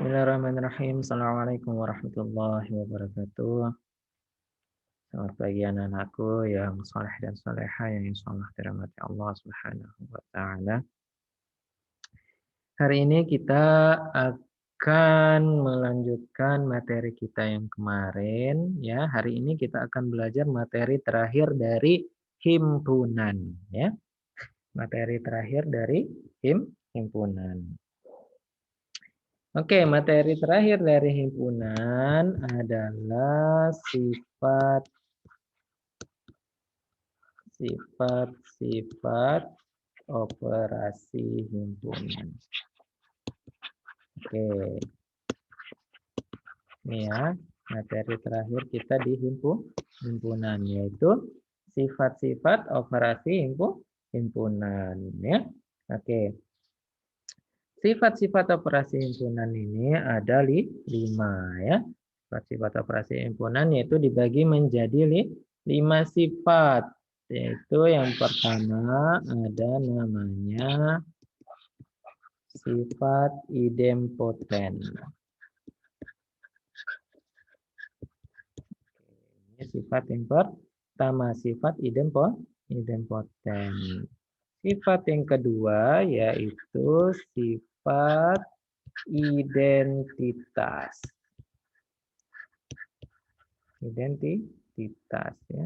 Bismillahirrahmanirrahim. Assalamualaikum warahmatullahi wabarakatuh. Selamat pagi anak-anakku yang soleh dan soleha yang insyaallah dirahmati Allah Subhanahu wa taala. Hari ini kita akan melanjutkan materi kita yang kemarin ya. Hari ini kita akan belajar materi terakhir dari himpunan ya. Materi terakhir dari himpunan. Oke, materi terakhir dari himpunan adalah sifat operasi himpunan. Oke, ini ya materi terakhir kita di himpunan yaitu sifat-sifat operasi himpunan ya. Oke. Sifat-sifat operasi himpunan ini ada 5 ya. Sifat-sifat operasi himpunan yaitu dibagi menjadi 5 sifat. Yaitu yang pertama ada namanya sifat idempoten. Ini sifat yang pertama, sifat idempoten. Sifat yang kedua yaitu sifat identitas. Identitas ya.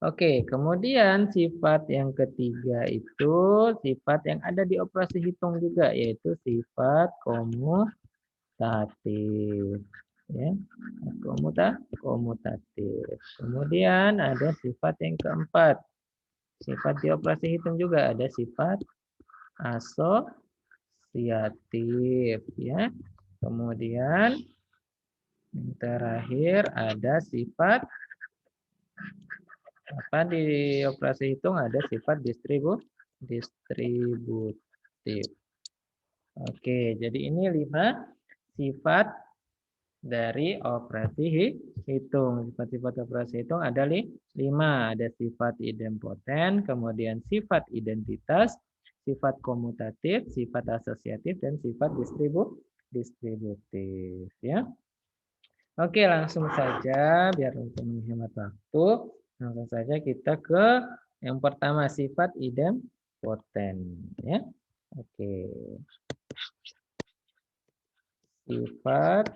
Oke, kemudian sifat yang ketiga itu sifat yang ada di operasi hitung juga yaitu sifat komutatif ya. Komutatif. Kemudian ada sifat yang keempat. Sifat di operasi hitung juga ada sifat asosiatif ya. Kemudian yang terakhir ada sifat di operasi hitung ada sifat distributif. Oke, jadi ini 5 sifat dari operasi hitung. Sifat-sifat operasi hitung ada 5. Ada sifat idempoten, kemudian sifat identitas, sifat komutatif, sifat asosiatif, dan sifat distributif. Ya. Oke, langsung saja biar untuk menghemat waktu. Langsung saja kita ke yang pertama sifat idempoten ya. Oke. Sifat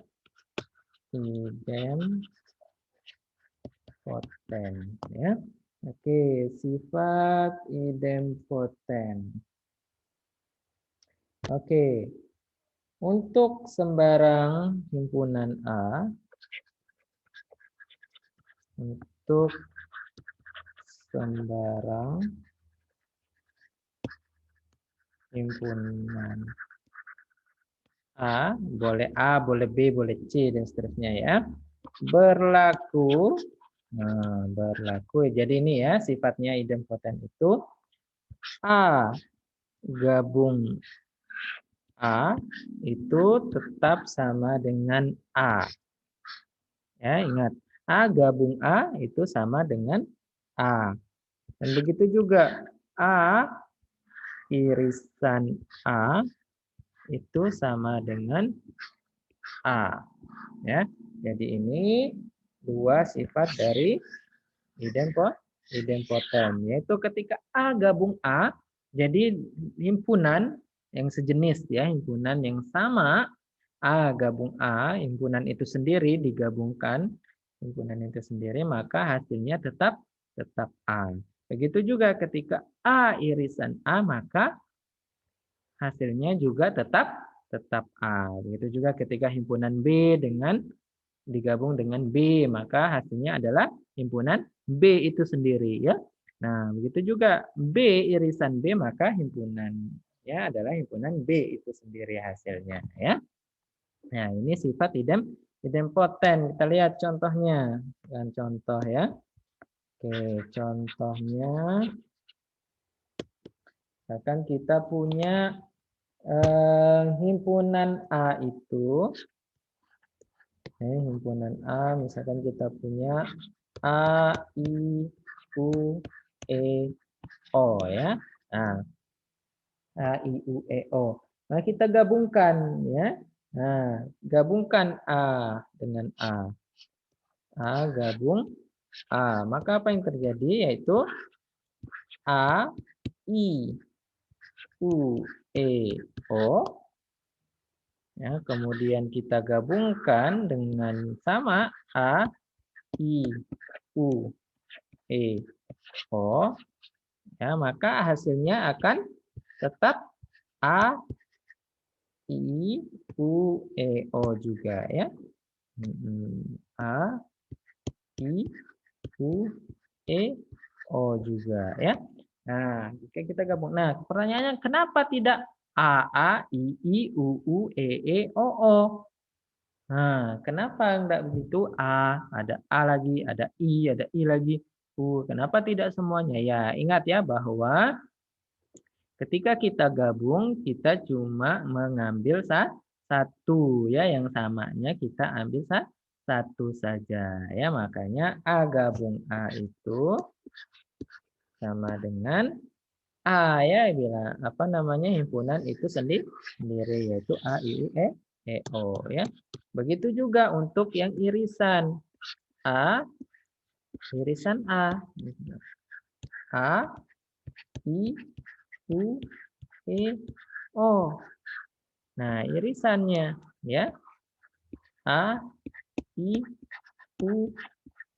idempoten ya. Oke, sifat idempoten. Oke. Untuk sembarang himpunan A untuk sembarang himpunan A, boleh B, boleh C, dan seterusnya ya. Berlaku, berlaku. Jadi ini ya sifatnya idempoten itu A gabung A itu tetap sama dengan A. Ya, ingat. A gabung A itu sama dengan A. Dan begitu juga A irisan A itu sama dengan A. Ya. Jadi ini 2 sifat dari idempoten, yaitu ketika A gabung A, jadi himpunan yang sejenis ya, himpunan yang sama A gabung A, himpunan itu sendiri digabungkan, himpunan itu sendiri, maka hasilnya tetap A. Begitu juga ketika A irisan A, maka hasilnya juga tetap A. Begitu juga ketika himpunan B digabung dengan B, maka hasilnya adalah himpunan B itu sendiri ya. Nah, begitu juga B irisan B, maka himpunan ya adalah himpunan B itu sendiri hasilnya ya. Nah, ini sifat idempoten. Kita lihat contohnya. Dan contoh ya. Oke, contohnya misalkan kita punya himpunan A itu himpunan A misalkan kita punya A, I, U, E, O ya. Nah, A, I, U, E, O. Nah, kita gabungkan ya. Nah, gabungkan A dengan A. A gabung A. Maka apa yang terjadi yaitu A, I, U, E, O. Ya, kemudian kita gabungkan dengan sama A, I, U, E, O. Ya, maka hasilnya akan tetap A, I, U, E, O juga ya. A, I, U, E, O juga ya. Nah, jika kita gabung. Nah, pertanyaannya kenapa tidak A, I, U, O, O? Nah, kenapa enggak begitu? Ada A lagi, ada I lagi, U. Kenapa tidak semuanya? Ya, ingat ya bahwa ketika kita gabung, kita cuma mengambil satu ya, yang samanya kita ambil satu saja ya. Makanya A gabung A itu sama dengan A ya, bila apa namanya himpunan itu sendiri yaitu A, I, U, E, O ya. Begitu juga untuk yang irisan A, irisan A, I, U, E, O. Nah, irisannya ya A, I, U,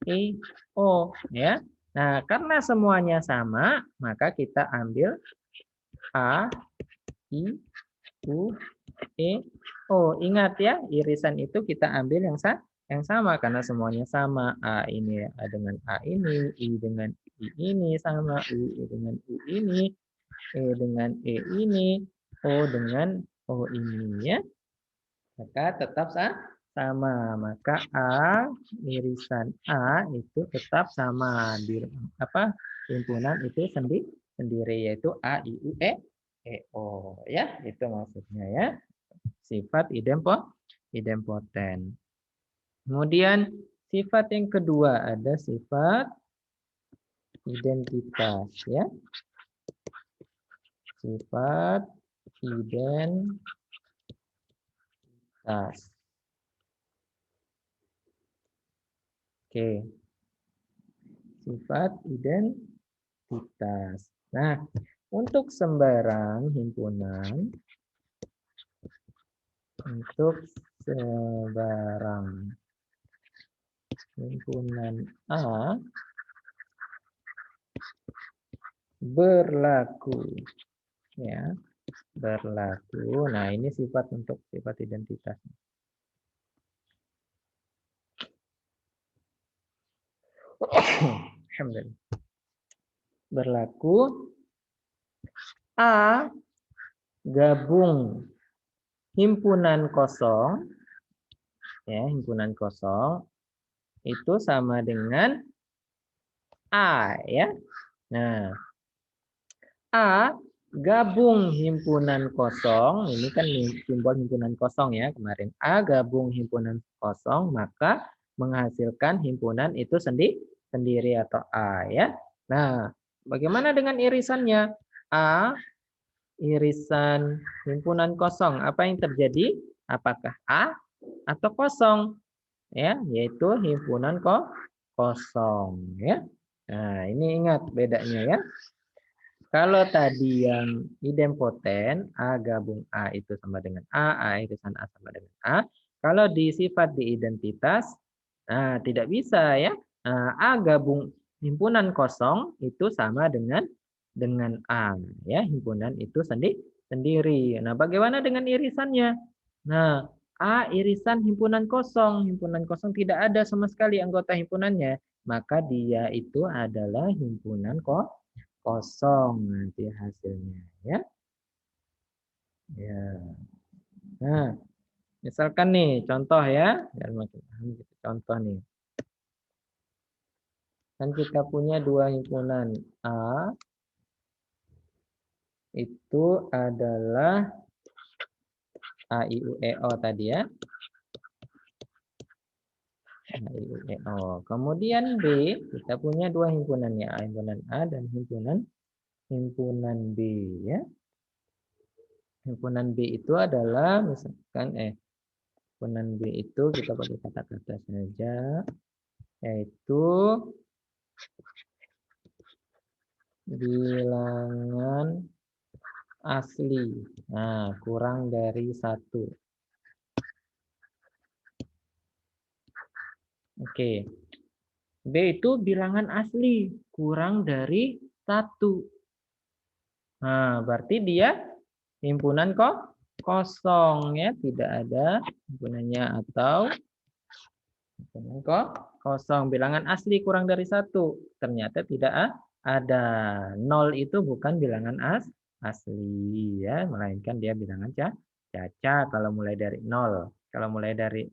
E, O ya. Nah, karena semuanya sama, maka kita ambil A, I, U, E, O. Ingat ya, irisan itu kita ambil yang sama karena semuanya sama. A ini dengan A ini, I dengan I ini sama, U dengan U ini, E dengan E ini, O dengan O ini ya. Maka tetap sama. Maka A, irisan A itu tetap sama di apa? Himpunan itu sendiri yaitu A, I, U, E, O ya. Itu maksudnya ya. Sifat idempoten. Kemudian sifat yang kedua ada sifat identitas ya. Sifat identitas. Oke. Sifat identitas. Nah, untuk sembarang himpunan A berlaku ya, berlaku. Nah, ini sifat untuk sifat identitas. Alhamdulillah. Berlaku A gabung himpunan kosong ya, himpunan kosong itu sama dengan A ya. Nah, A gabung himpunan kosong, ini kan simbol himpunan kosong ya kemarin. A gabung himpunan kosong, maka menghasilkan himpunan itu sendiri atau A ya. Nah, bagaimana dengan irisannya? A irisan himpunan kosong, apa yang terjadi? Apakah A atau kosong? Ya, yaitu himpunan kosong ya. Nah, ini ingat bedanya ya. Kalau tadi yang idempoten, A gabung A itu sama dengan A irisan A sama dengan A. Kalau di sifat di identitas, nah, tidak bisa ya. Nah, A gabung himpunan kosong itu sama dengan A. Ya, himpunan itu sendiri. Nah, bagaimana dengan irisannya? Nah, A irisan himpunan kosong. Himpunan kosong tidak ada sama sekali anggota himpunannya. Maka dia itu adalah himpunan kosong nanti hasilnya ya. Ya. Nah, misalkan nih contoh ya, biar makin paham gitu. Contoh nih. Kan kita punya dua himpunan. A itu adalah A, I, U, E, O tadi ya. A, I, U, E, O. Kemudian B, kita punya dua himpunannya, himpunan A dan himpunan B ya. Himpunan B itu adalah misalkan himpunan B itu kita pakai kata-kata saja, yaitu bilangan asli. Nah, kurang dari 1. Oke. B itu bilangan asli, kurang dari 1. Nah, berarti dia himpunan kosong ya, tidak ada himpunannya, atau himpunan kosong. Bilangan asli kurang dari 1. Ternyata tidak ada. 0 itu bukan bilangan asli ya, melainkan dia bilangan cacat kalau mulai dari 0. Kalau mulai dari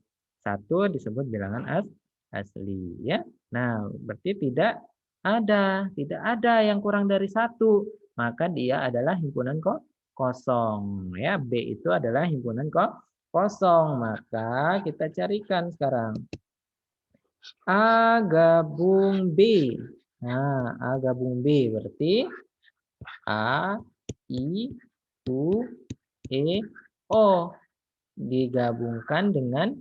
1 disebut bilangan asli ya. Nah, berarti tidak ada yang kurang dari 1. Maka dia adalah himpunan kosong ya. B itu adalah himpunan kosong. Maka kita carikan sekarang. A gabung B. Nah, A gabung B berarti A, I, U, E, O digabungkan dengan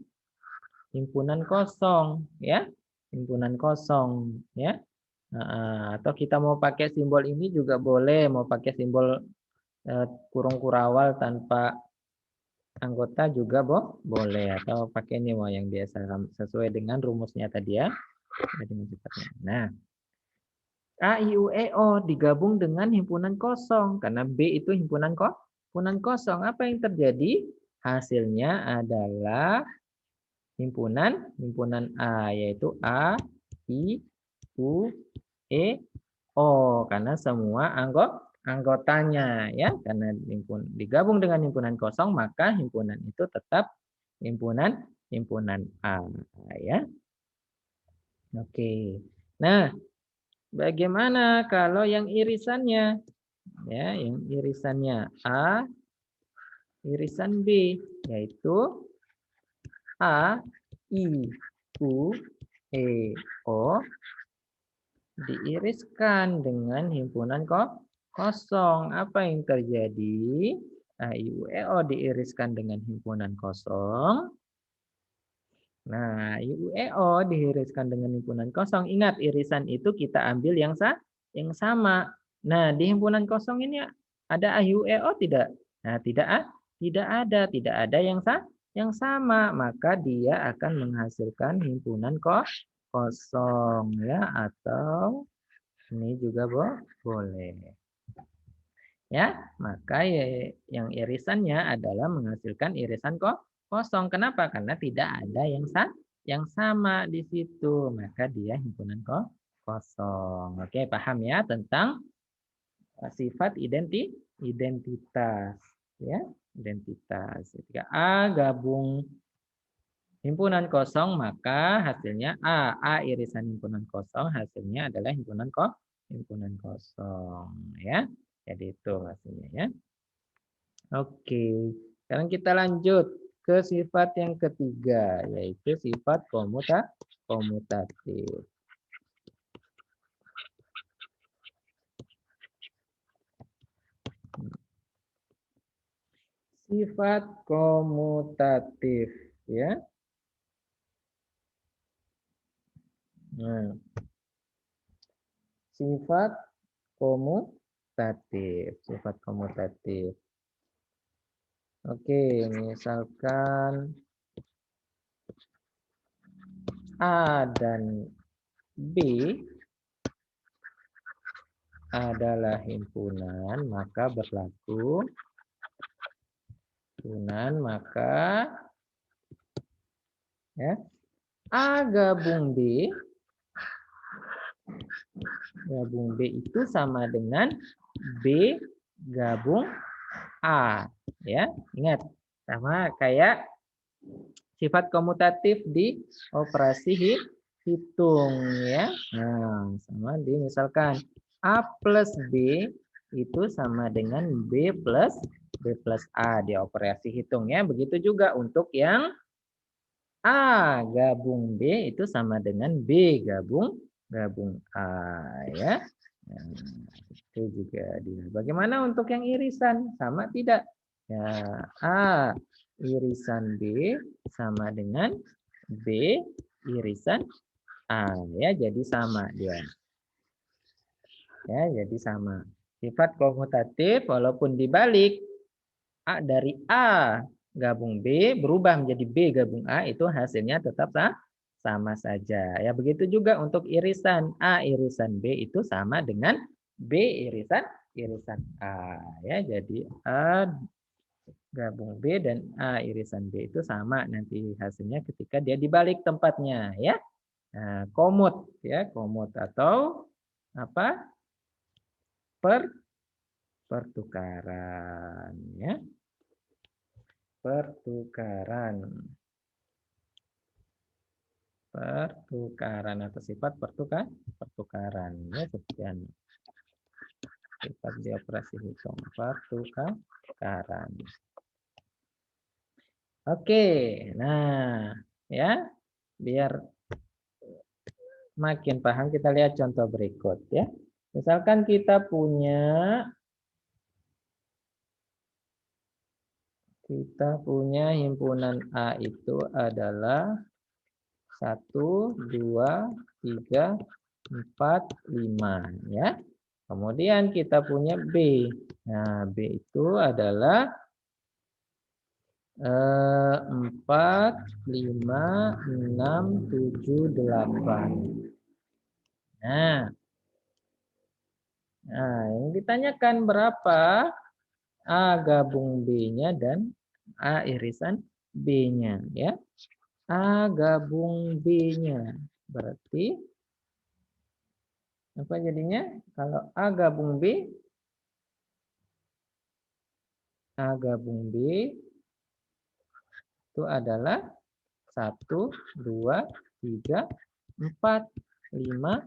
himpunan kosong ya. Himpunan kosong ya. Atau kita mau pakai simbol ini juga boleh, mau pakai simbol kurung kurawal tanpa anggota juga boleh, atau pakai ini mau yang biasa sesuai dengan rumusnya tadi ya. Nah, A, I, U, E, O digabung dengan himpunan kosong karena B itu himpunan kosong. Apa yang terjadi? Hasilnya adalah himpunan A, yaitu A, I, U, E, O karena semua anggotanya ya, karena digabung dengan himpunan kosong maka himpunan itu tetap himpunan A ya. Oke. Nah, bagaimana kalau yang irisannya? Ya, yang irisannya A, irisan B, yaitu A, I, U, E, O diiriskan dengan himpunan kosong. Apa yang terjadi? A, I, U, E, O diiriskan dengan himpunan kosong. Nah, IUEO diiriskan dengan himpunan kosong. Ingat, irisan itu kita ambil yang sama. Nah, di himpunan kosong ini ada IUEO tidak? Nah, tidak ada yang sama, maka dia akan menghasilkan himpunan kosong ya, atau ini juga boleh. Ya, maka yang irisannya adalah menghasilkan irisan kosong. Kenapa? Karena tidak ada yang sama di situ. Maka dia himpunan kosong. Oke, paham ya tentang sifat identitas. Ya, identitas. Ketika A gabung himpunan kosong, maka hasilnya A irisan himpunan kosong, hasilnya adalah himpunan kosong. Ya, jadi itu hasilnya ya. Oke, sekarang kita lanjut ke sifat yang ketiga, yaitu sifat komutatif. Sifat komutatif, ya. Nah, sifat komutatif. Oke, misalkan A dan B adalah himpunan, maka berlaku himpunan, maka ya A gabung B itu sama dengan B gabung A ya. Ingat, sama kayak sifat komutatif di operasi hitung ya. Nah, sama di misalkan A plus B itu sama dengan B plus A di operasi hitung ya. Begitu juga untuk yang A gabung B itu sama dengan B gabung A ya. Nah, itu juga dia. Bagaimana untuk yang irisan? Sama tidak? Ya, A irisan B sama dengan B irisan A. Ya, jadi sama dia. Ya, jadi sama. Sifat komutatif walaupun dibalik A dari A gabung B berubah menjadi B gabung A, itu hasilnya tetap sama saja. Ya, begitu juga untuk irisan A irisan B itu sama dengan B irisan A. Ya, jadi A gabung B dan A irisan B itu sama nanti hasilnya ketika dia dibalik tempatnya, ya. Nah, komut ya, komut atau apa? Pertukaran ya. Pertukaran. Pertukaran atau sifat pertukaran ya, sekian. Sifat di operasi hitung pertukaran. Oke, nah ya, biar makin paham kita lihat contoh berikut ya. Misalkan kita punya himpunan A itu adalah 1, 2, 3, 4, 5 ya. Kemudian kita punya B. Nah, B itu adalah 4, 5, 6, 7, 8. Nah, yang ditanyakan berapa A gabung B-nya dan A irisan B-nya ya. A gabung B-nya. Berarti apa jadinya? Kalau A gabung B, A gabung B itu adalah 1, 2, 3, 4, 5,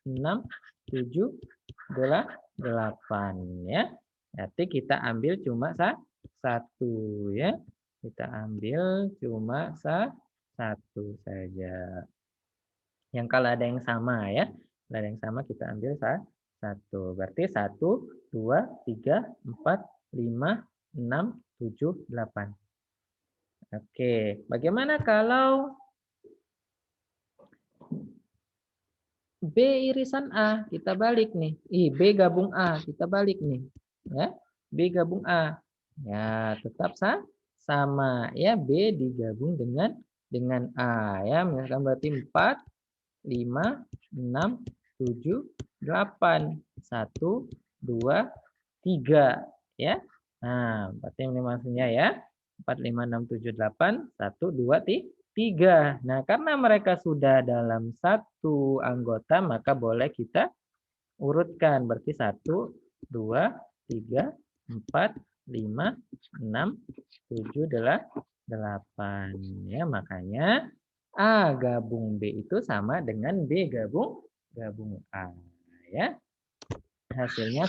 6, 7, 8 ya. Berarti kita ambil cuma satu ya. Kita ambil cuma satu saja. Yang kalau ada yang sama ya. Kalau ada yang sama kita ambil satu. Berarti 1, 2, 3, 4, 5, 6, 7, 8. Oke, bagaimana kalau B irisan A? Kita balik nih. B gabung A, kita balik nih. Ya, B gabung A. Ya, tetap sama ya, B digabung dengan A ya. Misalkan berarti 4, 5, 6, 7, 8. 1, 2, 3 ya. Nah, berarti ini maksudnya ya. 4, 5, 6, 7, 8. 1, 2, 3. Nah, karena mereka sudah dalam satu anggota, maka boleh kita urutkan. Berarti 1, 2, 3, 4, 5, 6, 7, 8. Ya, makanya A gabung B itu sama dengan B gabung A. Ya, hasilnya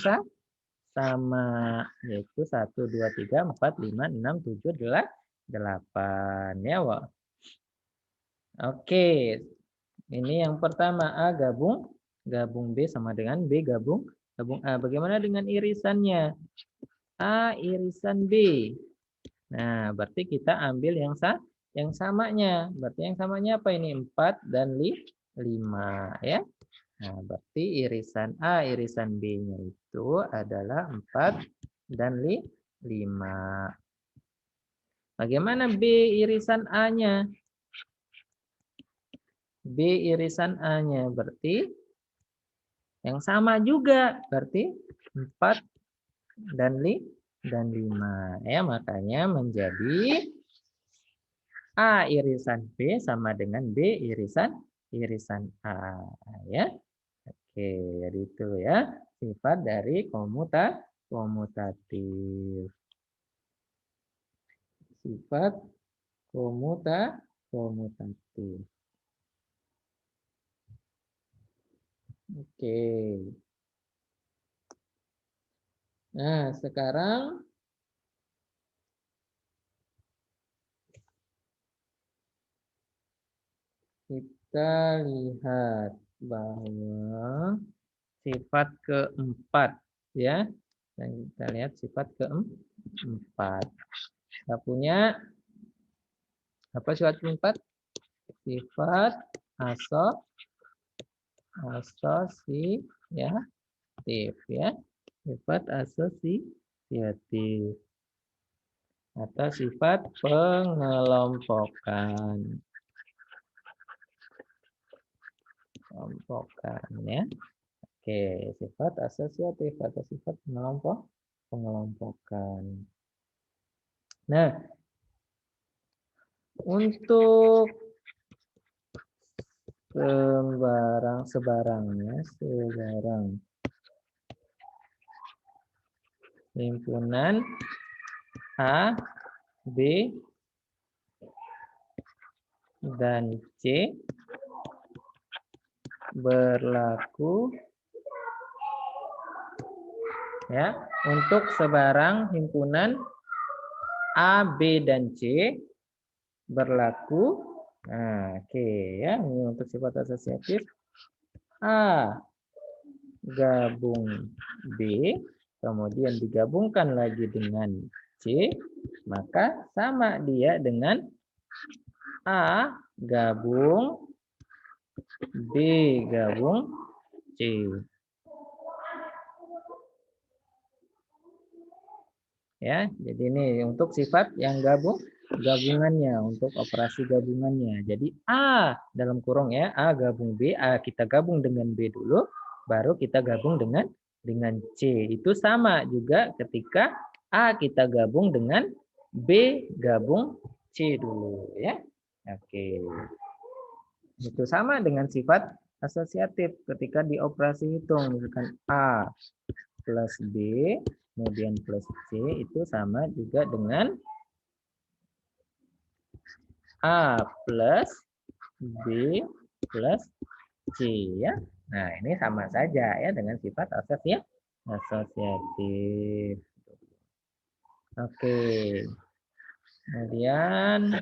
sama, yaitu 1, 2, 3, 4, 5, 6, 7, 8. Ya, Wak. Oke, ini yang pertama A gabung B sama dengan B gabung A. Bagaimana dengan irisannya? A irisan B. Nah, berarti kita ambil yang samanya. Berarti yang samanya apa ini? 4 dan 5 ya. Nah, berarti irisan A irisan B-nya itu adalah 4 dan 5. Bagaimana B irisan A-nya? B irisan A-nya berarti yang sama juga, berarti 4 dan 5 ya, makanya menjadi A irisan B sama dengan B irisan A ya. Oke, jadi itu ya sifat dari komutatif. Sifat komutatif. Oke. Nah, sekarang kita lihat bahwa sifat keempat ya. Dan kita lihat sifat 4. Kita punya apa sifat 4? Sifat asosiatif ya. Sifat asosiatif atau sifat pengelompokan. Kelompokan ya. Oke, sifat asosiatif atau sifat pengelompokan. Nah, untuk sebarang himpunan A, B, dan C berlaku ya untuk sebarang himpunan A, B, dan C berlaku. Nah, oke ya, ini untuk sifat asosiatif. A gabung B, kemudian digabungkan lagi dengan C, maka sama dia dengan A gabung B gabung C. Ya, jadi ini untuk sifat yang gabungannya, untuk operasi gabungannya. Jadi A dalam kurung ya, A gabung B, A kita gabung dengan B dulu, baru kita gabung dengan C. Itu sama juga ketika A kita gabung dengan B gabung C dulu ya. Oke. Itu sama dengan sifat asosiatif ketika dioperasi hitung, misalkan A plus B kemudian plus C itu sama juga dengan A plus B plus C ya. Nah, ini sama saja ya dengan sifat asosiatif. Oke. Kemudian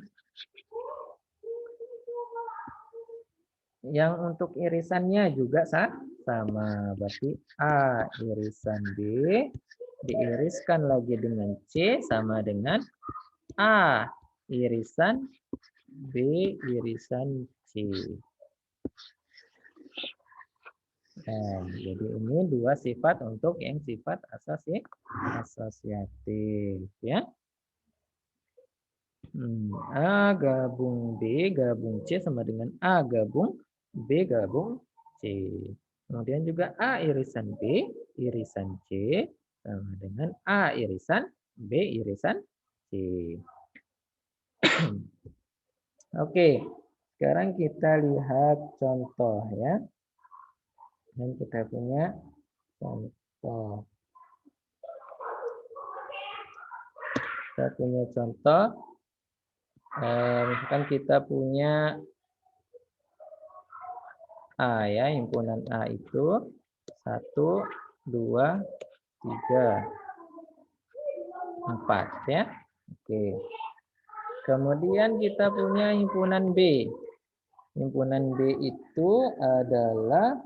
yang untuk irisannya juga sama. Berarti A irisan B diiriskan lagi dengan C sama dengan A irisan B irisan C. Nah, jadi ini dua sifat untuk yang sifat asosiatif ya. A gabung B gabung C sama dengan A gabung B gabung C. Kemudian juga A irisan B irisan C sama dengan A irisan B irisan C. Oke, sekarang kita lihat contoh ya. Dan kita punya contoh. Kita punya contoh. Misalkan kita punya A ya, himpunan A itu 1, 2, 3, 4 ya. Oke. Kemudian kita punya himpunan B. Himpunan B itu adalah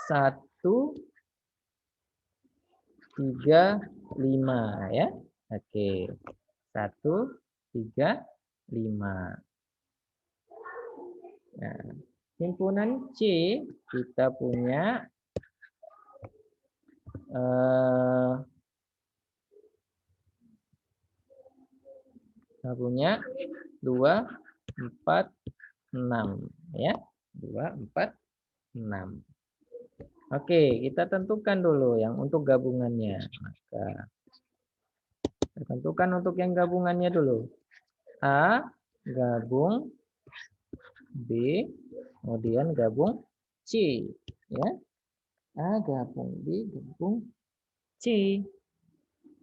1, 3, 5 ya. Oke. 1, 3, 5. Nah, himpunan C kita punya kita punya 2, 4, 6 ya. 2, 4, 6. Oke, kita tentukan dulu yang untuk gabungannya. Maka kita tentukan untuk yang gabungannya dulu. A gabung B, kemudian gabung C, ya. A gabung B gabung C.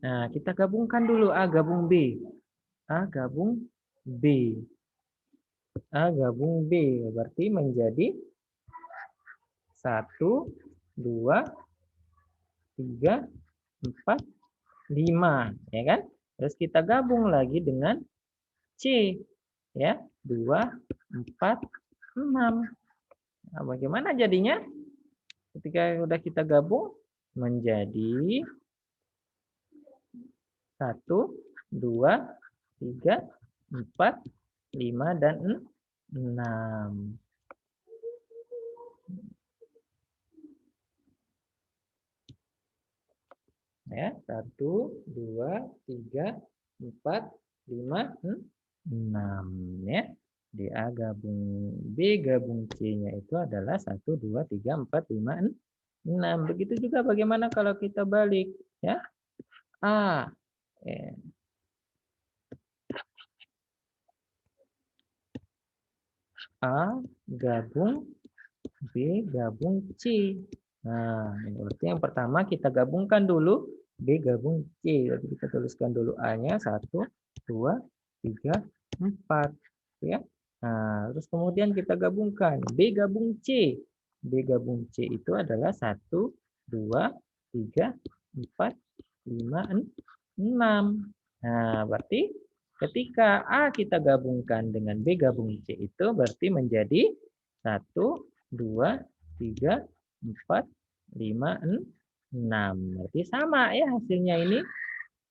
Nah, kita gabungkan dulu A gabung B. A gabung B. A gabung B berarti menjadi 1, 2, 3, 4, 5, ya kan? Terus kita gabung lagi dengan C, ya. 2, 4, 6. Nah, bagaimana jadinya? Ketika sudah kita gabung menjadi 1, 2, 3, 4, 5, dan 6. Ya, 1, 2, 3, 4, 5, 6 ya. Di A gabung B gabung C-nya itu adalah 1, 2, 3, 4, 5, 6. Begitu juga bagaimana kalau kita balik ya. A eh, A gabung B gabung C. Nah, berarti yang pertama kita gabungkan dulu B gabung C. Jadi kita tuliskan dulu A-nya 1, 2, 3, 4. Ya. Nah, terus kemudian kita gabungkan B gabung C. B gabung C itu adalah 1, 2, 3, 4, 5, 6. Nah, berarti ketika A kita gabungkan dengan B gabung C itu berarti menjadi 1, 2, 3, 4, 5, 6. Berarti sama ya hasilnya ini.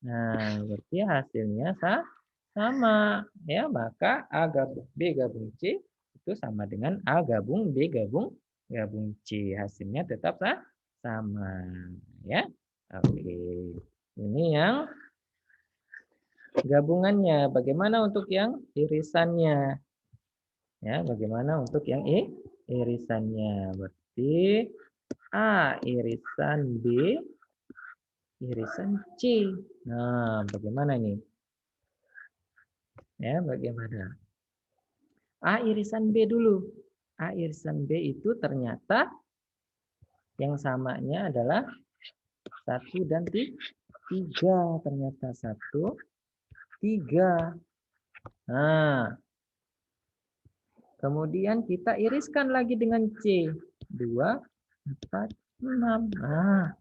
Nah, berarti hasilnya sama. Ya, maka A gabung B gabung C itu sama dengan A gabung B gabung C. Hasilnya tetap sama. Ya. Oke. Ini yang gabungannya. Bagaimana untuk yang irisannya? Ya, bagaimana untuk yang irisannya? Berarti A irisan B irisan C. Nah, bagaimana ini? Ya, bagaimana? A irisan B dulu. A irisan B itu ternyata yang samanya adalah 1 dan 3. Ternyata 1, 3. Nah, kemudian kita iriskan lagi dengan C. 2, 4, 6. Nah,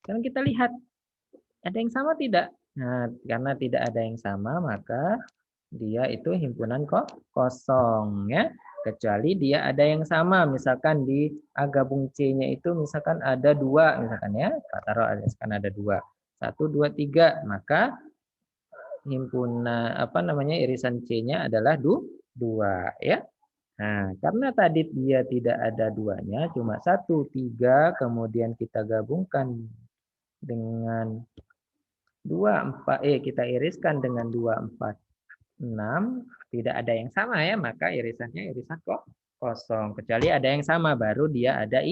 sekarang kita lihat ada yang sama tidak? Nah, karena tidak ada yang sama, maka dia itu himpunan kosong ya. Kecuali dia ada yang sama, misalkan di A gabung C-nya itu misalkan ada 2, misalkan ya. Kita taruh misalkan ada 2. 1, 2, 3, maka himpunan irisan C-nya adalah 2 ya. Nah, karena tadi dia tidak ada 2-nya, cuma 1, 3, kemudian kita gabungkan dengan 2, 4, kita iriskan dengan 2, 4, 6, tidak ada yang sama ya, maka irisannya irisan kosong. Kecuali ada yang sama, baru dia ada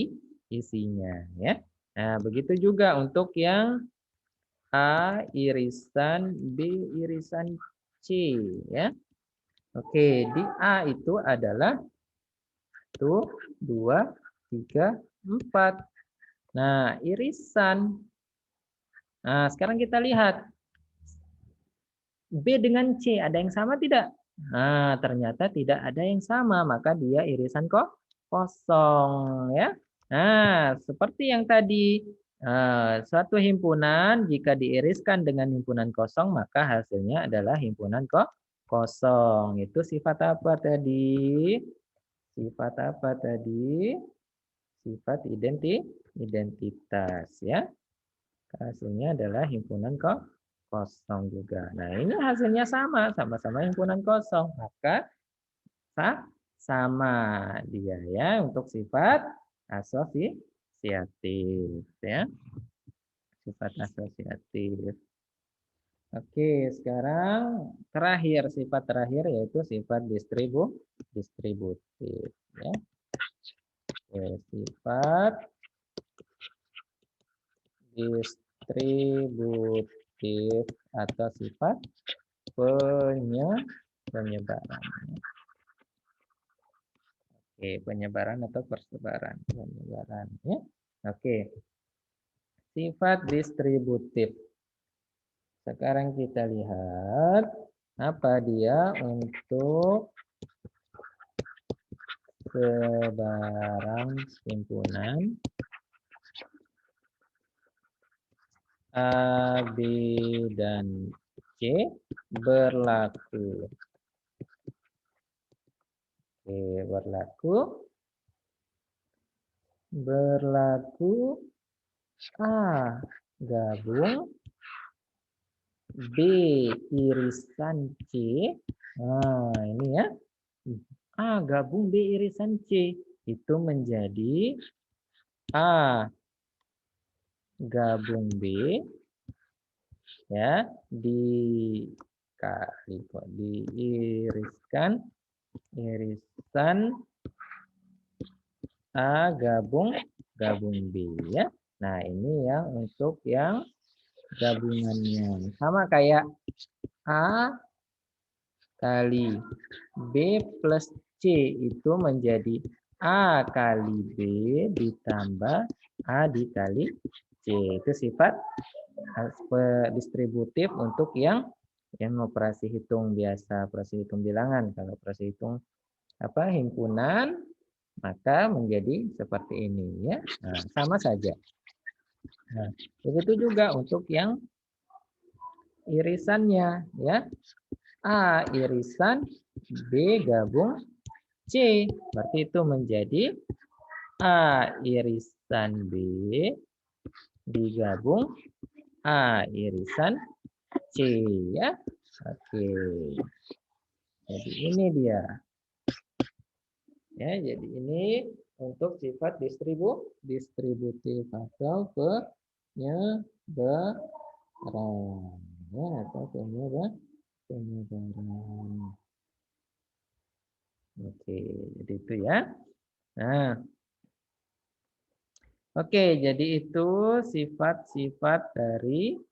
isinya ya. Nah, begitu juga untuk yang A irisan B irisan C ya. Oke, di A itu adalah 1, 2, 3, 4. Nah, irisan. Nah, sekarang kita lihat B dengan C ada yang sama tidak? Nah, ternyata tidak ada yang sama, maka dia irisan kosong ya. Nah, seperti yang tadi suatu himpunan jika diiriskan dengan himpunan kosong maka hasilnya adalah himpunan kosong. Itu sifat apa tadi? Sifat apa tadi? Sifat identitas ya. Hasilnya adalah himpunan kosong juga. Nah, ini hasilnya sama-sama himpunan kosong. Maka sama dia ya untuk sifat asosiatif ya. Sifat asosiatif. Oke, sekarang sifat terakhir yaitu sifat distributif ya. Oke, sifat distributif atau sifat penyebaran. Oke, penyebaran atau persebaran. Penyebaran ya. Oke. Sifat distributif. Sekarang kita lihat apa dia untuk sebarang himpunan A, B, dan C berlaku. Oke, berlaku A gabung B irisan C. Nah, ini ya. A gabung B irisan C. Itu menjadi A gabung B ya dikali kok diiriskan irisan A gabung B ya. Nah, ini yang untuk yang gabungannya. Sama kayak A kali B plus C itu menjadi A kali B ditambah A dikali C. Itu sifat distributif untuk yang operasi hitung biasa, operasi hitung bilangan. Kalau operasi hitung himpunan, maka menjadi seperti ini ya. Nah, sama saja. Nah, begitu juga untuk yang irisannya ya. A irisan B gabung C. Berarti itu menjadi A irisan B digabung A irisan C ya. Oke. Jadi ini dia. Ya, jadi ini untuk sifat distributif atau penyebaran ya, atau penyebaran. Oke, jadi itu ya. Nah, oke, jadi itu sifat-sifat dari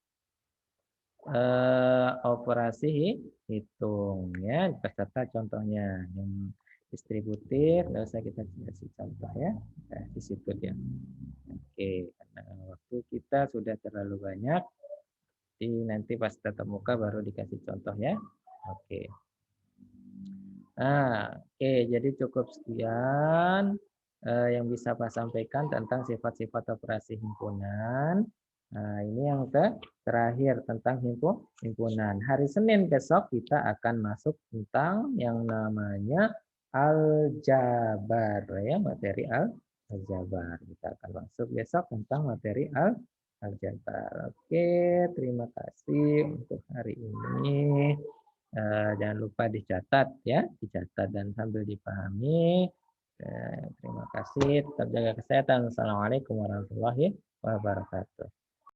operasi hitung ya, beserta contohnya. Yang distributif, nggak usah kita kasih contoh ya. Nah, di situ dia. Oke, karena waktu kita sudah terlalu banyak, jadi nanti pas tatap muka baru dikasih contoh ya. Oke. Nah, oke, jadi cukup sekian yang bisa Pak sampaikan tentang sifat-sifat operasi himpunan. Nah, ini yang terakhir tentang himpunan. Hari Senin besok kita akan masuk tentang yang namanya aljabar ya, materi aljabar. Kita akan masuk besok tentang materi aljabar. Oke, terima kasih untuk hari ini. Jangan lupa dicatat ya, dicatat dan sambil dipahami. Terima kasih, tetap jaga kesehatan. Assalamualaikum warahmatullahi wabarakatuh.